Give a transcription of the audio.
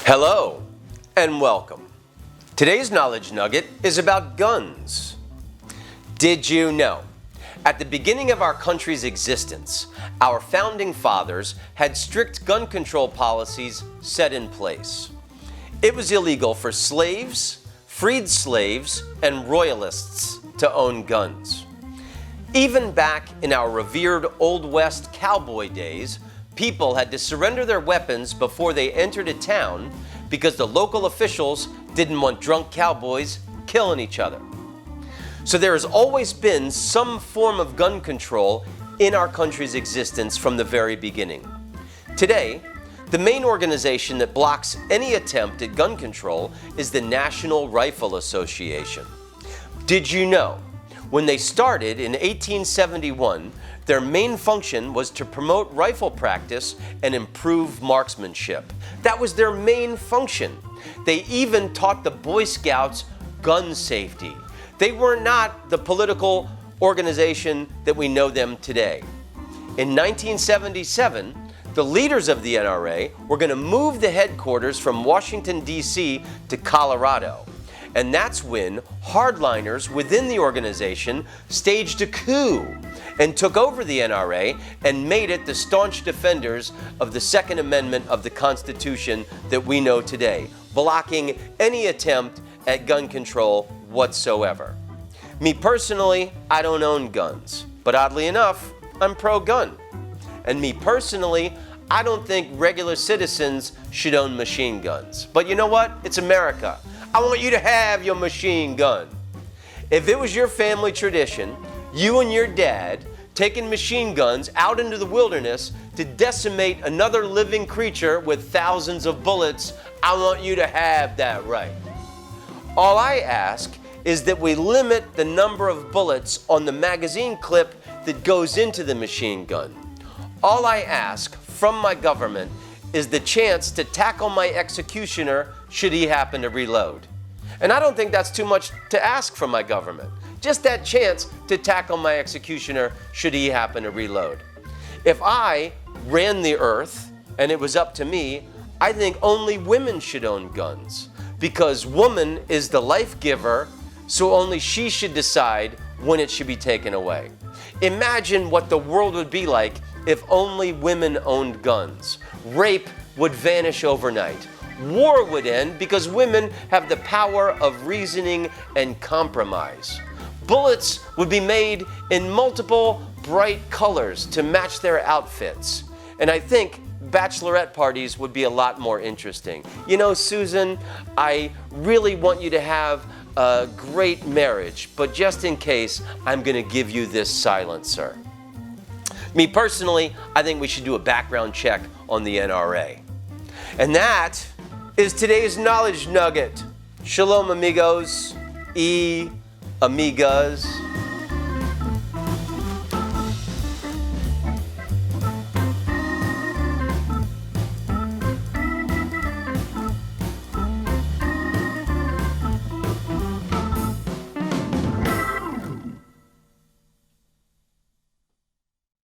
Hello and welcome. Today's Knowledge Nugget is about guns. Did you know? At the beginning of our country's existence, our founding fathers had strict gun control policies set in place. It was illegal for slaves, freed slaves, and royalists to own guns. Even back in our revered Old West cowboy days, people had to surrender their weapons before they entered a town because the local officials didn't want drunk cowboys killing each other. So there has always been some form of gun control in our country's existence from the very beginning. Today, the main organization that blocks any attempt at gun control is the National Rifle Association. Did you know? When they started in 1871, their main function was to promote rifle practice and improve marksmanship. That was their main function. They even taught the Boy Scouts gun safety. They were not the political organization that we know them today. In 1977, the leaders of the NRA were going to move the headquarters from Washington, D.C. to Colorado. And that's when hardliners within the organization staged a coup and took over the NRA and made it the staunch defenders of the Second Amendment of the Constitution that we know today, blocking any attempt at gun control whatsoever. Me personally, I don't own guns, but oddly enough, I'm pro-gun. And me personally, I don't think regular citizens should own machine guns. But you know what? It's America. I want you to have your machine gun. If it was your family tradition, you and your dad taking machine guns out into the wilderness to decimate another living creature with thousands of bullets, I want you to have that right. All I ask is that we limit the number of bullets on the magazine clip that goes into the machine gun. All I ask from my government is the chance to tackle my executioner should he happen to reload. And I don't think that's too much to ask from my government. Just that chance to tackle my executioner should he happen to reload. If I ran the earth and it was up to me, I think only women should own guns. Because woman is the life giver, so only she should decide when it should be taken away. Imagine what the world would be like if only women owned guns. Rape would vanish overnight. War would end because women have the power of reasoning and compromise. Bullets would be made in multiple bright colors to match their outfits. And I think bachelorette parties would be a lot more interesting. You know, Susan, I really want you to have a great marriage, but just in case, I'm going to give you this silencer. Me personally, I think we should do a background check on the NRA. And that is today's Knowledge Nugget. Shalom, amigos, amigas.